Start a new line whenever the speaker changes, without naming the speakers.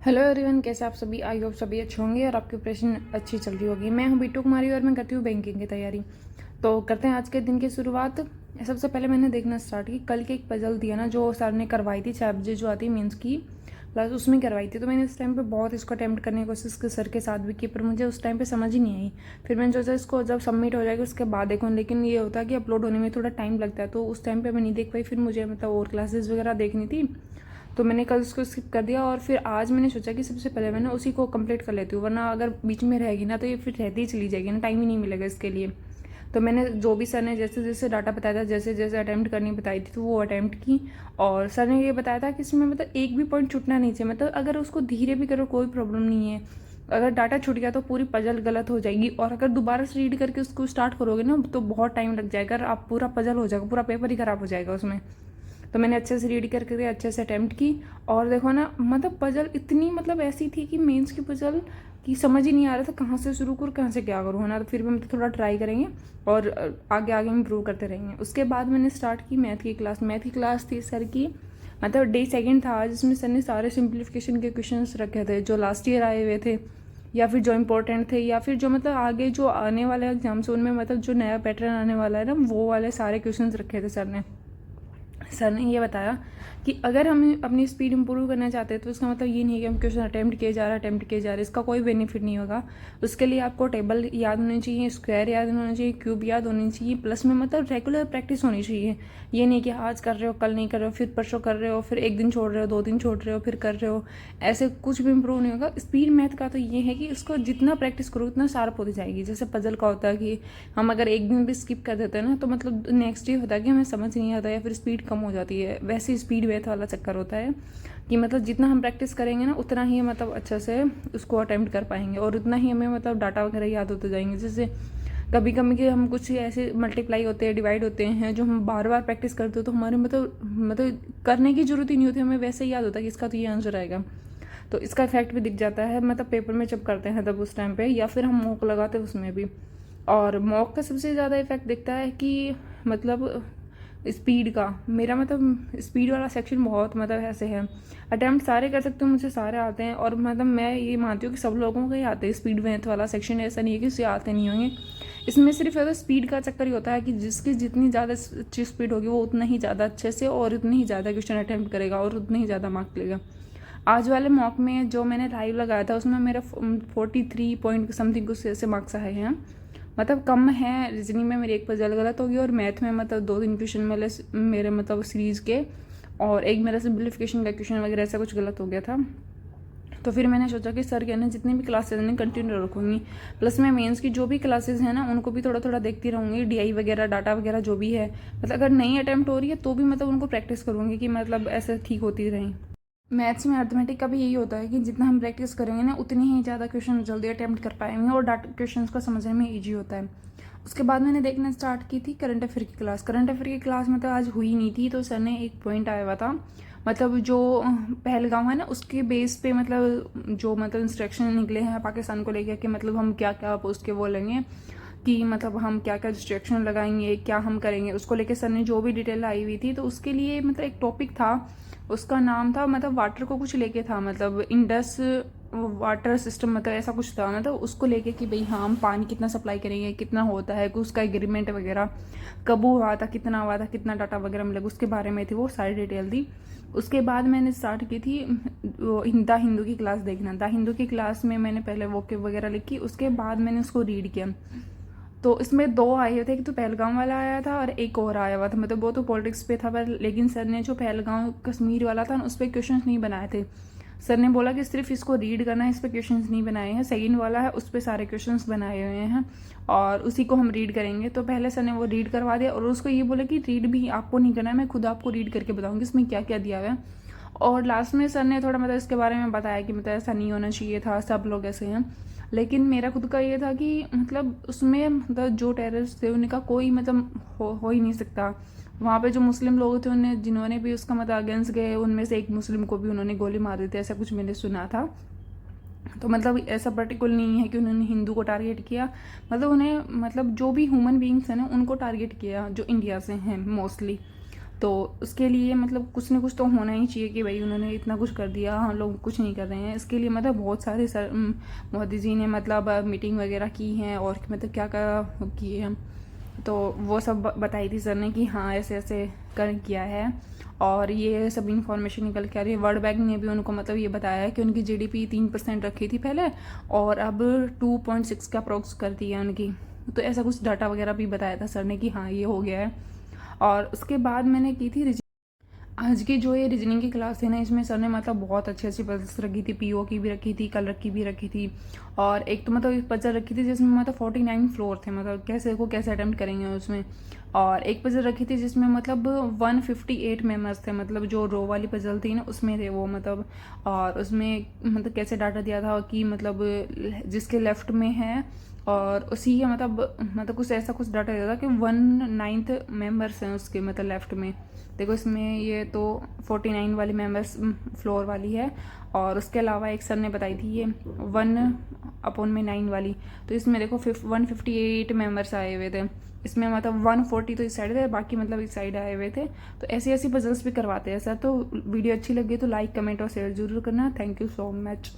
Hello everyone, कैसे आप सभी। आई होप सभी अच्छे होंगे और आपकी प्रिपरेशन अच्छी चल रही होगी। मैं हूं बीटू कुमारी और मैं करती हूं बैंकिंग की तैयारी। तो करते हैं आज के दिन की शुरुआत। सबसे पहले मैंने देखना स्टार्ट की, कल की एक पजल थी ना जो सर ने करवाई थी 6 बजे जो आती है मीन्स की क्लास, उसमें करवाई थी। तो मैंने इस टाइम पे बहुत इसको अटैम्प्ट करने की कोशिश की सर के साथ भी की, पर मुझे उस टाइम पे समझ ही नहीं आई। फिर मैंने सोचा इसको जब सबमिट हो जाएगा उसके बाद देखूँ, लेकिन ये होता है कि अपलोड होने में थोड़ा टाइम लगता है, तो उस टाइम पे मैं नहीं देख पाई। फिर मुझे और क्लासेस वगैरह देखनी थी, तो मैंने कल उसको स्किप कर दिया। और फिर आज मैंने सोचा कि सबसे पहले मैं ना उसी को कंप्लीट कर लेती हूँ, वरना अगर बीच में रहेगी ना तो ये फिर रहती ही चली जाएगी ना, टाइम ही नहीं मिलेगा इसके लिए। तो मैंने जो भी सर ने जैसे जैसे डाटा बताया था, जैसे जैसे अटैम्प्ट करनी बताई थी, तो वो अटैम्प्ट की। और सर ने ये बताया था कि इसमें एक भी पॉइंट छूटना नहीं चाहिए, अगर उसको धीरे भी करो कोई प्रॉब्लम नहीं है। अगर डाटा छूट गया तो पूरी पजल गलत हो जाएगी, और अगर दोबारा से रीड करके उसको स्टार्ट करोगे ना तो बहुत टाइम लग जाएगा, और आप पूरा पजल हो जाएगा, पूरा पेपर ही खराब हो जाएगा उसमें। तो मैंने अच्छे से रीड करके अच्छे से अटैम्प्ट की। और देखो ना, पजल इतनी ऐसी थी कि मेंस की पजल की समझ ही नहीं आ रहा था कहाँ से शुरू करूँ, कहाँ से क्या करूँ, है ना। तो फिर भी थोड़ा ट्राई करेंगे और आगे आगे इम्प्रूव करते रहेंगे। उसके बाद मैंने स्टार्ट की मैथ की क्लास। मैथ की क्लास थी सर की, डे सेकंड था, जिसमें सर ने सारे सिंप्लीफिकेशन के क्वेश्चंस रखे थे जो लास्ट ईयर आए हुए थे, या फिर जो इम्पोर्टेंट थे, या फिर जो आगे जो आने वाले एग्जाम्स उनमें जो नया पैटर्न आने वाला है ना, वो वाले सारे क्वेश्चंस रखे थे सर ने। सर ने ये बताया कि अगर हम अपनी स्पीड इंप्रूव करना चाहते हैं तो इसका ये नहीं है कि हम क्वेश्चन अटैम्प्ट किए जा रहे हैं, इसका कोई बेनिफिट नहीं होगा। उसके लिए आपको टेबल याद होनी चाहिए, स्क्वायर याद होना चाहिए, क्यूब याद होनी चाहिए, प्लस में रेगुलर प्रैक्टिस होनी चाहिए। ये नहीं कि आज कर रहे हो, कल नहीं कर रहे हो, फिर परसों कर रहे हो, फिर एक दिन छोड़ रहे हो, 2 दिन छोड़ रहे हो, फिर कर रहे हो, ऐसे कुछ भी इंप्रूव नहीं होगा। स्पीड मैथ का तो ये है कि इसको जितना प्रैक्टिस करो उतना शार्प होती जाएगी। जैसे पजल का होता है कि हम अगर एक दिन भी स्किप कर देते हैं ना, तो नेक्स्ट डे होता है कि हमें समझ नहीं आता या फिर स्पीड कम हो जाती है। वैसे स्पीड मैथ वाला चक्कर होता है कि जितना हम प्रैक्टिस करेंगे ना उतना ही अच्छे से उसको अटेम्प्ट कर पाएंगे, और उतना ही हमें डाटा वगैरह याद होते जाएंगे। जैसे कभी कभी कि हम कुछ ऐसे मल्टीप्लाई होते हैं, डिवाइड होते हैं, जो हम बार बार प्रैक्टिस करते हो तो हमारे करने की जरूरत ही नहीं होती, हमें वैसे ही याद होता है कि इसका तो ये आंसर आएगा। तो इसका इफेक्ट भी दिख जाता है पेपर में जब करते हैं तब उस टाइम पे, या फिर हम मॉक लगाते हैं उसमें भी। और मॉक का सबसे ज़्यादा इफेक्ट दिखता है कि स्पीड का। मेरा स्पीड वाला सेक्शन बहुत ऐसे है, अटैम्प्ट सारे कर सकते हो, मुझे सारे आते हैं। और मैं ये मानती हूँ कि सब लोगों को ही आते हैं स्पीड मैथ वाला सेक्शन, ऐसा नहीं है कि उसे आते नहीं होंगे। इसमें सिर्फ स्पीड का चक्कर ही होता है कि जिसकी जितनी ज़्यादा अच्छी स्पीड होगी वो उतना ही ज़्यादा अच्छे से और उतनी ही ज़्यादा क्वेश्चन अटैम्प्ट करेगा और उतने ही ज़्यादा मार्क्स लेगा। आज वाले मॉक में जो मैंने लाइव लगाया था उसमें मेरा 43 पॉइंट समथिंग कुछ ऐसे मार्क्स आए हैं, कम है। रीजनिंग में मेरी एक पजल गलत होगी, और मैथ में 2-3 क्वेश्चन मेरे सीरीज़ के, और एक मेरा सिंप्लीफिकेशन का क्वेश्चन वगैरह ऐसा कुछ गलत हो गया था। तो फिर मैंने सोचा कि सर कहना जितनी भी क्लासेज हैं कंटिन्यू रखूँगी, प्लस मैं मेंस की जो भी क्लासेज हैं ना उनको भी थोड़ा थोड़ा देखती रहूँगी, डीआई वगैरह डाटा वगैरह जो भी है, अगर नहीं अटैम्प्ट हो रही है तो भी उनको प्रैक्टिस करूँगी कि ऐसे ठीक होती रहीं। मैथ्स में अर्थमेटिक का भी यही होता है कि जितना हम प्रैक्टिस करेंगे ना उतनी ही ज़्यादा क्वेश्चन जल्दी अटैम्प्ट कर पाएंगे, और डाटा क्वेश्चंस को समझने में इजी होता है। उसके बाद मैंने देखना स्टार्ट की थी करंट अफेयर की क्लास। करंट अफेयर की क्लास आज हुई नहीं थी, तो सर ने एक पॉइंट आया हुआ था, जो पहलगाम है ना उसके बेस पे जो इंस्ट्रक्शन निकले हैं पाकिस्तान को लेकर कि हम क्या क्या पोस्ट के बोलेंगे कि हम क्या क्या डिस्ट्रैक्शन लगाएंगे, क्या हम करेंगे, उसको लेके सर ने जो भी डिटेल आई हुई थी। तो उसके लिए एक टॉपिक था, उसका नाम था वाटर को कुछ लेके था, इंडस वाटर सिस्टम, ऐसा कुछ था, उसको लेके कि भाई हाँ हम पानी कितना सप्लाई करेंगे, कितना होता है, उसका एग्रीमेंट वगैरह कब हुआ था, कितना डाटा वगैरह मिलेगा, उसके बारे में थी वो सारी डिटेल थी। उसके बाद मैंने स्टार्ट की थी द हिंदू की क्लास देखना। द हिंदू की क्लास में मैंने पहले वोकेब वगैरह लिखी, उसके बाद मैंने उसको रीड किया। तो इसमें 2 आए हुए थे, एक तो पहलगाम वाला आया था और एक और आया हुआ था, वो तो पॉलिटिक्स पे था, पर लेकिन सर ने जो पहलगाम कश्मीर वाला था उस पर क्वेश्चन नहीं बनाए थे। सर ने बोला कि सिर्फ इसको रीड करना है, इस पर क्वेश्चन नहीं बनाए हैं। सेकेंड वाला है उस पर सारे क्वेश्चन बनाए हुए हैं और उसी को हम रीड करेंगे। तो पहले सर ने वो रीड करवा दिया, और उसको ये बोला कि रीड भी आपको नहीं करना है, मैं खुद आपको रीड करके बताऊंगी इसमें क्या क्या दिया हुआ है। और लास्ट में सर ने थोड़ा इसके बारे में बताया कि ऐसा नहीं होना चाहिए था, सब लोग ऐसे हैं। लेकिन मेरा खुद का ये था कि उसमें जो टेररिस्ट थे उनका कोई हो ही नहीं सकता। वहाँ पे जो मुस्लिम लोग थे उन्हें जिन्होंने भी उसका अगेंस्ट गए, उनमें से एक मुस्लिम को भी उन्होंने गोली मार दी थी, ऐसा कुछ मैंने सुना था। तो ऐसा पर्टिकुलर नहीं है कि उन्होंने हिंदू को टारगेट किया, उन्हें जो भी ह्यूमन बींग्स हैं ना उनको टारगेट किया जो इंडिया से हैं मोस्टली। तो उसके लिए मतलब कुछ ना कुछ तो होना ही चाहिए कि भाई उन्होंने इतना कुछ कर दिया, हम लोग कुछ नहीं कर रहे हैं। इसके लिए मतलब बहुत सारे सर मोदी जी ने मतलब मीटिंग वगैरह की हैं और मतलब क्या क्या किए हैं, तो वो सब बताई थी सर ने कि हाँ ऐसे ऐसे कर किया है। और ये सब इन्फॉर्मेशन निकल के आ रही है। वर्ल्ड बैंक ने भी उनको मतलब ये बताया है कि उनकी जीडीपी 3% रखी थी पहले और अब 2.6 का अप्रोक्स कर दी है उनकी। तो ऐसा कुछ डाटा वगैरह भी बताया था सर ने कि हाँ ये हो गया है। और उसके बाद मैंने की थी आज की जो ये रीजनिंग की क्लास थी ना, इसमें सर ने मतलब बहुत अच्छी अच्छी पजल्स रखी थी, पीओ की भी रखी थी, कलर की भी रखी थी। और एक तो मतलब एक पजल रखी थी जिसमें मतलब 49 फ्लोर थे, मतलब कैसे अटेम्प्ट करेंगे उसमें। और एक पजल रखी थी जिसमें मतलब 158 मेंबर्स थे, मतलब जो रो वाली पजल थी ना उसमें थे वो मतलब। और उसमें मतलब कैसे डाटा दिया था कि मतलब जिसके लेफ्ट में है और उसी के मतलब कुछ ऐसा कुछ डाटा दिया था कि 1/9 मेंबर्स हैं उसके मतलब लेफ्ट में। देखो इसमें ये तो 49 वाली मेंबर्स फ्लोर वाली है, और उसके अलावा एक सर ने बताई थी ये 1/9 वाली। तो इसमें देखो 158 मेंबर्स आए हुए थे। इसमें मतलब 140 तो इस साइड थे, बाकी मतलब इस साइड आए हुए थे। तो ऐसी ऐसी पजल्स भी करवाते हैं सर। तो वीडियो अच्छी लगी तो लाइक कमेंट और शेयर जरूर करना। Thank you so much.